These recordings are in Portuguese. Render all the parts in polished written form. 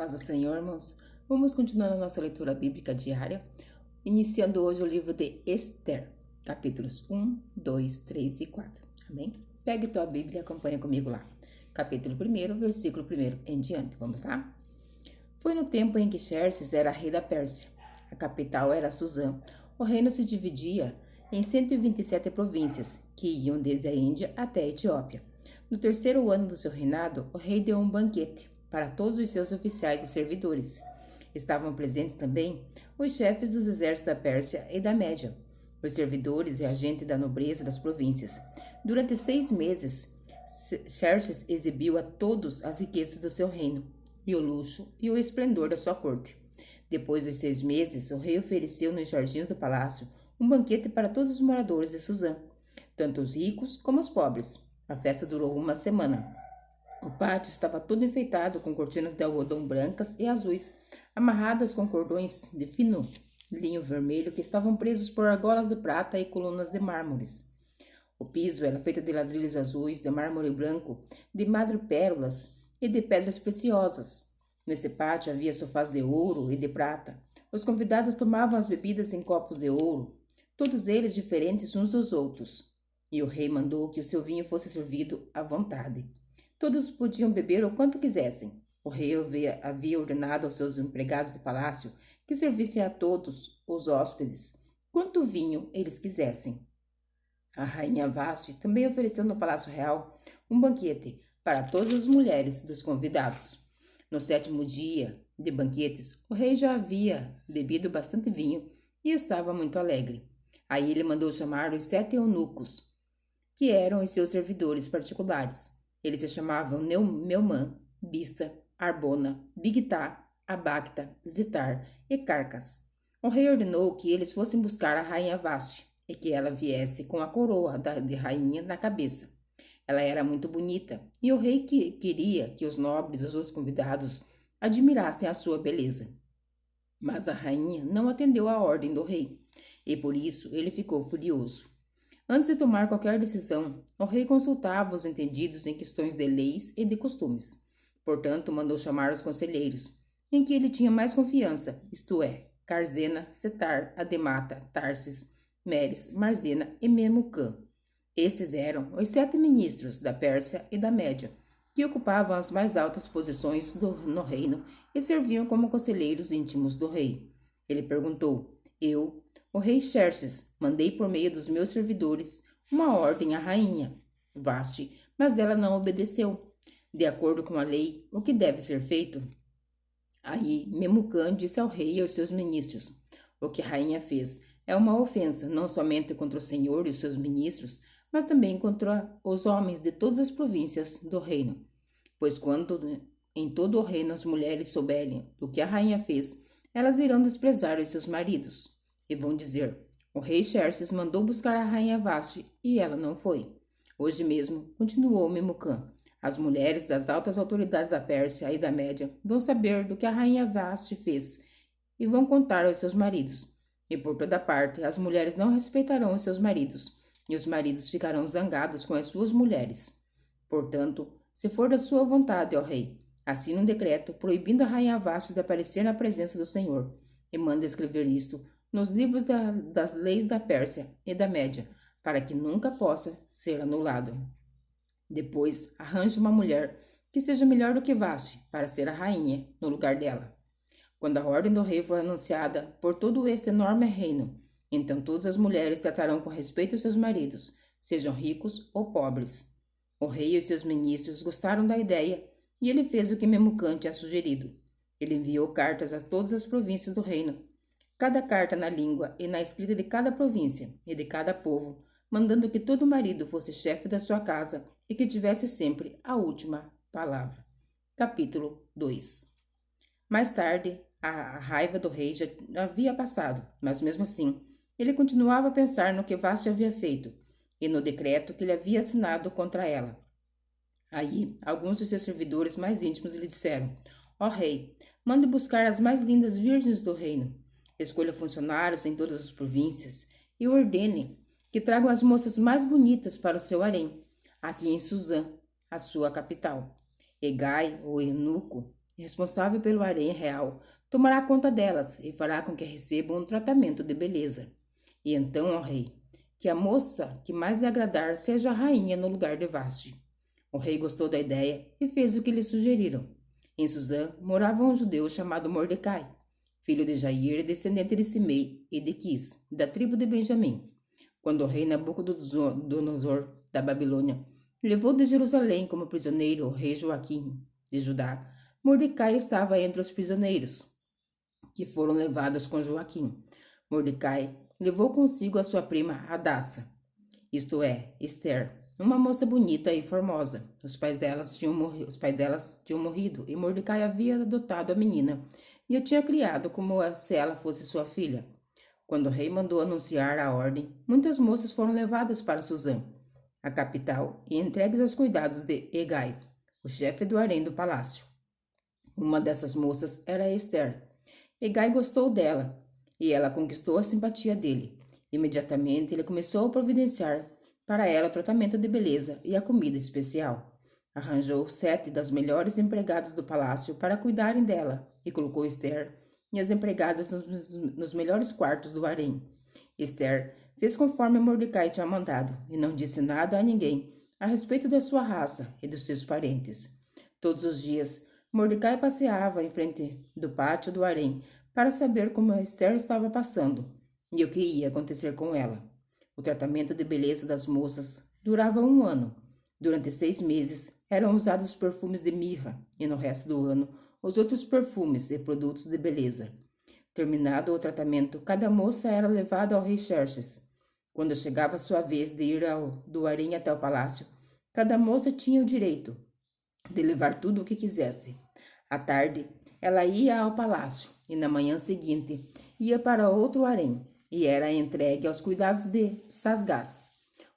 Paz do Senhor, irmãos. Vamos continuar a nossa leitura bíblica diária, iniciando hoje o livro de Esther, capítulos 1, 2, 3 e 4. Amém? Pegue tua Bíblia e acompanha comigo lá. Capítulo 1, versículo 1 em diante. Vamos lá? Foi no tempo em que Xerxes era rei da Pérsia. A capital era Suzã. O reino se dividia em 127 províncias, que iam desde a Índia até a Etiópia. No terceiro ano do seu reinado, o rei deu um banquete para todos os seus oficiais e servidores. Estavam presentes também os chefes dos exércitos da Pérsia e da Média, os servidores e a gente da nobreza das províncias. Durante 6 meses, Xerxes exibiu a todos as riquezas do seu reino, e o luxo e o esplendor da sua corte. Depois dos 6 meses, o rei ofereceu nos jardins do palácio um banquete para todos os moradores de Suzã, tanto os ricos como os pobres. A festa durou uma semana. O pátio estava todo enfeitado com cortinas de algodão brancas e azuis, amarradas com cordões de fino linho vermelho que estavam presos por argolas de prata e colunas de mármores. O piso era feito de ladrilhos azuis, de mármore branco, de madrepérolas e de pedras preciosas. Nesse pátio havia sofás de ouro e de prata. Os convidados tomavam as bebidas em copos de ouro, todos eles diferentes uns dos outros. E o rei mandou que o seu vinho fosse servido à vontade. Todos podiam beber o quanto quisessem. O rei havia ordenado aos seus empregados do palácio que servissem a todos os hóspedes quanto vinho eles quisessem. A rainha Vasti também ofereceu no Palácio Real um banquete para todas as mulheres dos convidados. No 7º dia de banquetes, o rei já havia bebido bastante vinho e estava muito alegre. Aí ele mandou chamar os 7 eunucos, que eram os seus servidores particulares. Eles se chamavam Meumã, Bista, Arbona, Bigtá, Abacta, Zitar e Carcas. O rei ordenou que eles fossem buscar a rainha Vasti e que ela viesse com a coroa de rainha na cabeça. Ela era muito bonita e o rei queria que os nobres e os outros convidados admirassem a sua beleza. Mas a rainha não atendeu à ordem do rei e por isso ele ficou furioso. Antes de tomar qualquer decisão, o rei consultava os entendidos em questões de leis e de costumes. Portanto, mandou chamar os conselheiros, em que ele tinha mais confiança, isto é, Carzena, Setar, Ademata, Tarsis, Meres, Marzena e Memucã. Estes eram os 7 ministros da Pérsia e da Média, que ocupavam as mais altas posições no reino e serviam como conselheiros íntimos do rei. Ele perguntou: o rei Xerxes, mandei por meio dos meus servidores uma ordem à rainha Vasti, mas ela não obedeceu. De acordo com a lei, o que deve ser feito? Aí Memucã disse ao rei e aos seus ministros: o que a rainha fez é uma ofensa não somente contra o Senhor e os seus ministros, mas também contra os homens de todas as províncias do reino. Pois quando em todo o reino as mulheres souberem do que a rainha fez, elas irão desprezar os seus maridos e vão dizer: o rei Xerxes mandou buscar a rainha Vasti e ela não foi. Hoje mesmo, continuou Memucã, as mulheres das altas autoridades da Pérsia e da Média vão saber do que a rainha Vasti fez e vão contar aos seus maridos. E por toda parte, as mulheres não respeitarão os seus maridos, e os maridos ficarão zangados com as suas mulheres. Portanto, se for da sua vontade, ó rei, assine um decreto proibindo a rainha Vasti de aparecer na presença do Senhor, e manda escrever isto nos livros das leis da Pérsia e da Média, para que nunca possa ser anulado. Depois, arranje uma mulher que seja melhor do que Vasti para ser a rainha no lugar dela. Quando a ordem do rei for anunciada por todo este enorme reino, então todas as mulheres tratarão com respeito os seus maridos, sejam ricos ou pobres. O rei e os seus ministros gostaram da ideia e ele fez o que Memucã tinha sugerido. Ele enviou cartas a todas as províncias do reino, cada carta na língua e na escrita de cada província e de cada povo, mandando que todo marido fosse chefe da sua casa e que tivesse sempre a última palavra. Capítulo 2. Mais tarde, a raiva do rei já havia passado, mas mesmo assim, ele continuava a pensar no que Vasti havia feito e no decreto que ele havia assinado contra ela. Aí, alguns dos seus servidores mais íntimos lhe disseram: ó rei, mande buscar as mais lindas virgens do reino. Escolha funcionários em todas as províncias e ordene que tragam as moças mais bonitas para o seu harém, aqui em Suzã, a sua capital. Egai, o eunuco, responsável pelo harém real, tomará conta delas e fará com que recebam um tratamento de beleza. E então, ó rei, que a moça que mais lhe agradar seja a rainha no lugar de Vasti. O rei gostou da ideia e fez o que lhe sugeriram. Em Suzã morava um judeu chamado Mordecai, filho de Jair e descendente de Simei e de Quis, da tribo de Benjamim. Quando o rei Nabucodonosor da Babilônia levou de Jerusalém como prisioneiro o rei Joaquim de Judá, Mordecai estava entre os prisioneiros que foram levados com Joaquim. Mordecai levou consigo a sua prima Hadassa, isto é, Esther, uma moça bonita e formosa. Os pais delas tinham morrido e Mordecai havia adotado a menina e a tinha criado como se ela fosse sua filha. Quando o rei mandou anunciar a ordem, muitas moças foram levadas para Suzã, a capital, e entregues aos cuidados de Hegai, o chefe do harém do palácio. Uma dessas moças era Esther. Hegai gostou dela e ela conquistou a simpatia dele. Imediatamente ele começou a providenciar para ela o tratamento de beleza e a comida especial. Arranjou 7 das melhores empregadas do palácio para cuidarem dela e colocou Esther e as empregadas nos melhores quartos do harém. Esther fez conforme Mordecai tinha mandado e não disse nada a ninguém a respeito da sua raça e dos seus parentes. Todos os dias, Mordecai passeava em frente do pátio do harém para saber como Esther estava passando e o que ia acontecer com ela. O tratamento de beleza das moças durava 1 ano. Durante 6 meses eram usados perfumes de mirra e no resto do ano os outros perfumes e produtos de beleza. Terminado o tratamento, cada moça era levada ao rei Xerxes. Quando chegava a sua vez de ir do harém até o palácio, cada moça tinha o direito de levar tudo o que quisesse. À tarde, ela ia ao palácio e na manhã seguinte ia para outro harém e era entregue aos cuidados de Sasgás,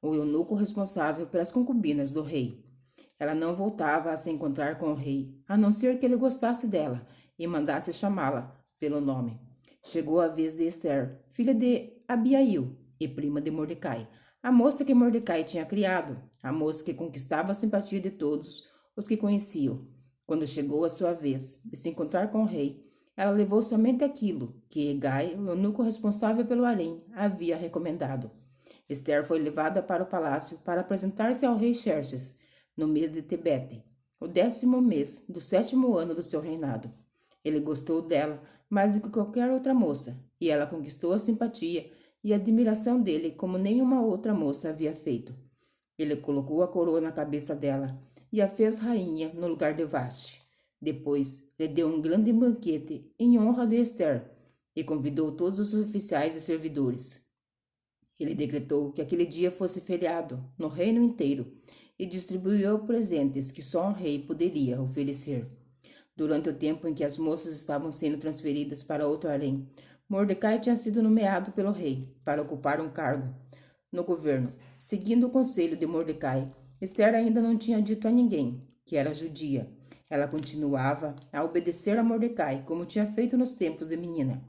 o eunuco responsável pelas concubinas do rei. Ela não voltava a se encontrar com o rei, a não ser que ele gostasse dela e mandasse chamá-la pelo nome. Chegou a vez de Esther, filha de Abiail e prima de Mordecai, a moça que Mordecai tinha criado, a moça que conquistava a simpatia de todos os que conheciam. Quando chegou a sua vez de se encontrar com o rei, ela levou somente aquilo que Hegai, o eunuco responsável pelo harém, havia recomendado. Esther foi levada para o palácio para apresentar-se ao rei Xerxes, no mês de Tebete, o 10º mês do 7º ano do seu reinado. Ele gostou dela mais do que qualquer outra moça, e ela conquistou a simpatia e a admiração dele como nenhuma outra moça havia feito. Ele colocou a coroa na cabeça dela e a fez rainha no lugar de Vasti. Depois, lhe deu um grande banquete em honra de Esther e convidou todos os oficiais e servidores. Ele decretou que aquele dia fosse feriado no reino inteiro e distribuiu presentes que só um rei poderia oferecer. Durante o tempo em que as moças estavam sendo transferidas para outro harém, Mordecai tinha sido nomeado pelo rei para ocupar um cargo no governo. Seguindo o conselho de Mordecai, Esther ainda não tinha dito a ninguém que era judia. Ela continuava a obedecer a Mordecai, como tinha feito nos tempos de menina,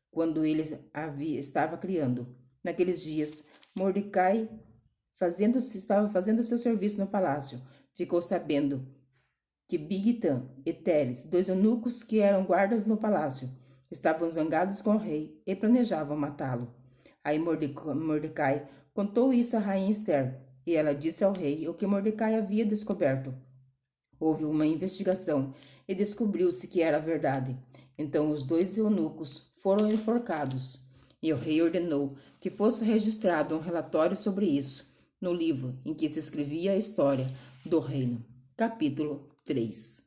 quando ele estava criando. Naqueles dias, Mordecai estava fazendo seu serviço no palácio. Ficou sabendo que Bigtan e Teres, 2 eunucos que eram guardas no palácio, estavam zangados com o rei e planejavam matá-lo. Aí Mordecai contou isso à rainha Esther, e ela disse ao rei o que Mordecai havia descoberto. Houve uma investigação e descobriu-se que era verdade. Então os 2 eunucos foram enforcados, e o rei ordenou que fosse registrado um relatório sobre isso no livro em que se escrevia a história do reino. Capítulo 3.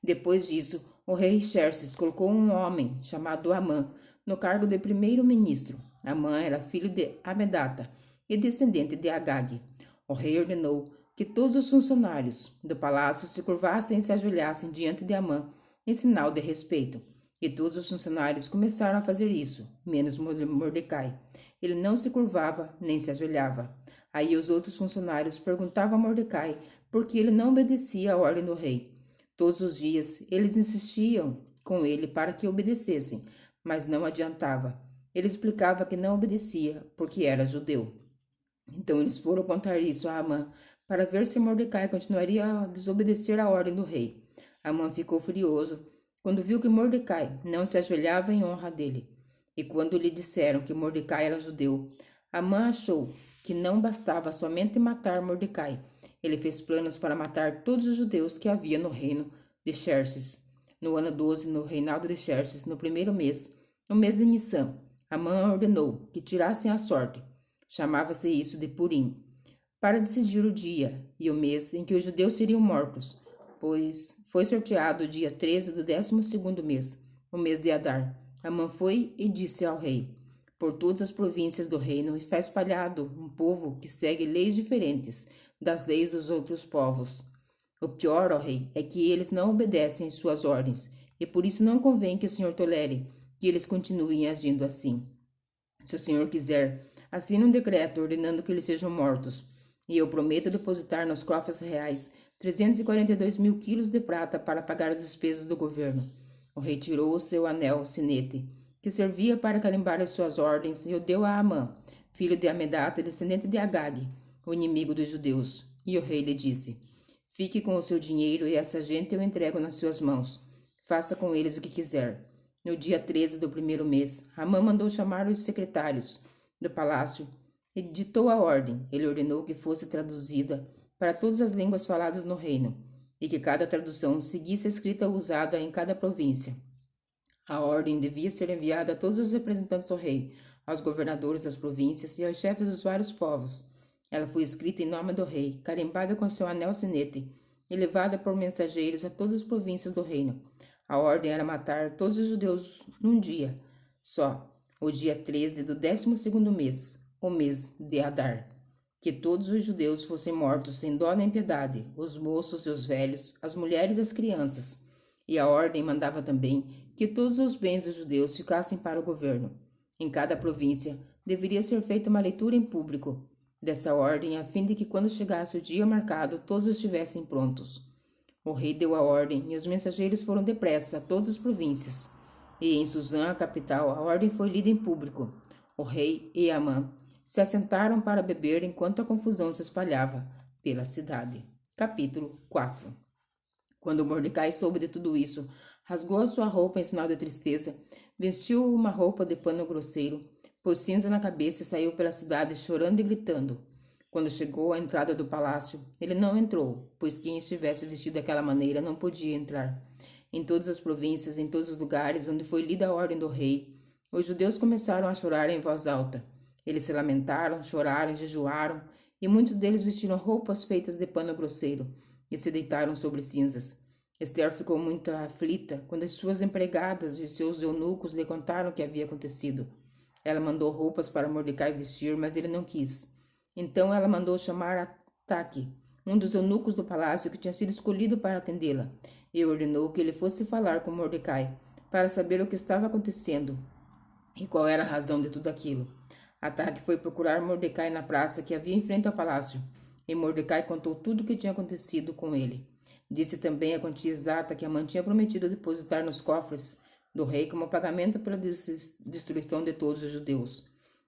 Depois disso, o rei Xerxes colocou um homem chamado Amã no cargo de primeiro-ministro. Amã era filho de Amedata e descendente de Agag. O rei ordenou que todos os funcionários do palácio se curvassem e se ajoelhassem diante de Amã em sinal de respeito. E todos os funcionários começaram a fazer isso, menos Mordecai. Ele não se curvava nem se ajoelhava. Aí os outros funcionários perguntavam a Mordecai por que ele não obedecia à ordem do rei. Todos os dias eles insistiam com ele para que obedecessem, mas não adiantava. Ele explicava que não obedecia porque era judeu. Então eles foram contar isso a Amã para ver se Mordecai continuaria a desobedecer à ordem do rei. Amã ficou furioso quando viu que Mordecai não se ajoelhava em honra dele. E quando lhe disseram que Mordecai era judeu, Amã achou que não bastava somente matar Mordecai. Ele fez planos para matar todos os judeus que havia no reino de Xerxes. No ano 12, no reinado de Xerxes, no primeiro mês, no mês de Nissan, Amã ordenou que tirassem a sorte. Chamava-se isso de Purim, para decidir o dia e o mês em que os judeus seriam mortos, pois foi sorteado o dia 13 do 12º mês, o mês de Adar. Amã foi e disse ao rei: Por todas as províncias do reino está espalhado um povo que segue leis diferentes das leis dos outros povos. O pior, ó rei, é que eles não obedecem às suas ordens, e por isso não convém que o senhor tolere que eles continuem agindo assim. Se o senhor quiser, assine um decreto ordenando que eles sejam mortos, e eu prometo depositar nos cofres reais 342 mil quilos de prata para pagar as despesas do governo. O rei tirou o seu anel sinete, que servia para carimbar as suas ordens, e o deu a Amã, filho de Amedata, descendente de Agag, o inimigo dos judeus. E o rei lhe disse: Fique com o seu dinheiro e essa gente eu entrego nas suas mãos. Faça com eles o que quiser. No dia 13 do primeiro mês, Amã mandou chamar os secretários do palácio e ditou a ordem. Ele ordenou que fosse traduzida para todas as línguas faladas no reino e que cada tradução seguisse a escrita usada em cada província. A ordem devia ser enviada a todos os representantes do rei, aos governadores das províncias e aos chefes dos vários povos. Ela foi escrita em nome do rei, carimbada com seu anel sinete e levada por mensageiros a todas as províncias do reino. A ordem era matar todos os judeus num dia só, o dia 13 do 12º mês, o mês de Adar. Que todos os judeus fossem mortos sem dó nem piedade, os moços e os velhos, as mulheres e as crianças. E a ordem mandava também que todos os bens dos judeus ficassem para o governo. Em cada província deveria ser feita uma leitura em público dessa ordem, a fim de que quando chegasse o dia marcado todos estivessem prontos. O rei deu a ordem e os mensageiros foram depressa a todas as províncias. E em Suzã, a capital, a ordem foi lida em público. O rei e Amã se assentaram para beber enquanto a confusão se espalhava pela cidade. Capítulo 4. Quando Mordecai soube de tudo isso, rasgou a sua roupa em sinal de tristeza, vestiu uma roupa de pano grosseiro, pôs cinza na cabeça e saiu pela cidade chorando e gritando. Quando chegou à entrada do palácio, ele não entrou, pois quem estivesse vestido daquela maneira não podia entrar. Em todas as províncias, em todos os lugares onde foi lida a ordem do rei, os judeus começaram a chorar em voz alta. Eles se lamentaram, choraram e jejuaram, e muitos deles vestiram roupas feitas de pano grosseiro e se deitaram sobre cinzas. Esther ficou muito aflita quando as suas empregadas e os seus eunucos lhe contaram o que havia acontecido. Ela mandou roupas para Mordecai vestir, mas ele não quis. Então ela mandou chamar Ataque, um dos eunucos do palácio que tinha sido escolhido para atendê-la, e ordenou que ele fosse falar com Mordecai, para saber o que estava acontecendo e qual era a razão de tudo aquilo. Ataque foi procurar Mordecai na praça que havia em frente ao palácio, e Mordecai contou tudo o que tinha acontecido com ele. Disse também a quantia exata que Amã tinha prometido depositar nos cofres do rei como pagamento pela destruição de todos os judeus.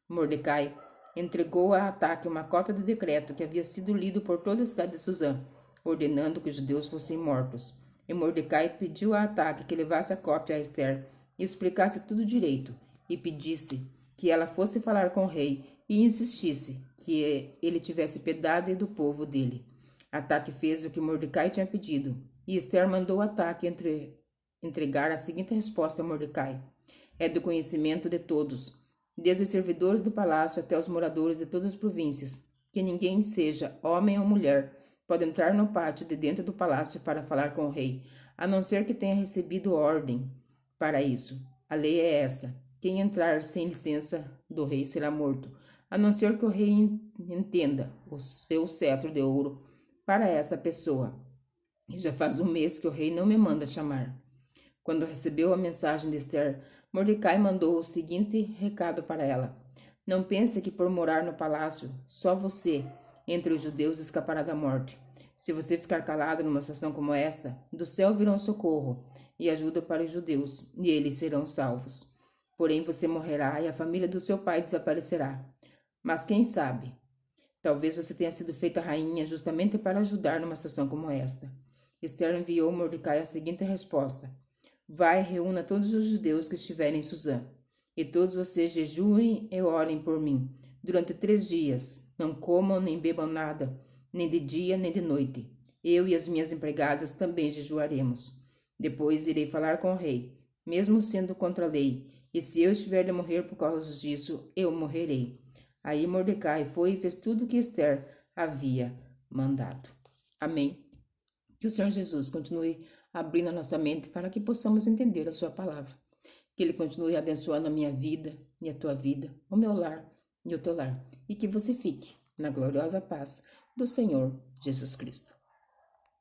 Mordecai entregou a Ataque uma cópia do decreto que havia sido lido por toda a cidade de Suzã, ordenando que os judeus fossem mortos. E Mordecai pediu a Ataque que levasse a cópia a Esther e explicasse tudo direito, e pedisse que ela fosse falar com o rei e insistisse que ele tivesse piedade do povo dele. Ataque fez o que Mordecai tinha pedido, e Esther mandou Ataque entregar a seguinte resposta a Mordecai: É do conhecimento de todos, desde os servidores do palácio até os moradores de todas as províncias, que ninguém, seja homem ou mulher, pode entrar no pátio de dentro do palácio para falar com o rei, a não ser que tenha recebido ordem para isso. A lei é esta: quem entrar sem licença do rei será morto, a não ser que o rei entenda o seu cetro de ouro para essa pessoa. E já faz um mês que o rei não me manda chamar. Quando recebeu a mensagem de Esther, Mordecai mandou o seguinte recado para ela: Não pense que por morar no palácio, só você, entre os judeus, escapará da morte. Se você ficar calado numa situação como esta, do céu virá socorro e ajuda para os judeus, e eles serão salvos. Porém você morrerá e a família do seu pai desaparecerá. Mas quem sabe? Talvez você tenha sido feita rainha justamente para ajudar numa situação como esta. Esther enviou a Mordecai a seguinte resposta: Vai, reúna todos os judeus que estiverem em Suzã, e todos vocês jejuem e orem por mim durante 3 dias. Não comam nem bebam nada, nem de dia nem de noite. Eu e as minhas empregadas também jejuaremos. Depois irei falar com o rei, mesmo sendo contra a lei, e se eu estiver de morrer por causa disso, eu morrerei. Aí Mordecai foi e fez tudo o que Esther havia mandado. Amém. Que o Senhor Jesus continue abrindo a nossa mente para que possamos entender a sua palavra. Que Ele continue abençoando a minha vida e a tua vida, o meu lar e o teu lar. E que você fique na gloriosa paz do Senhor Jesus Cristo.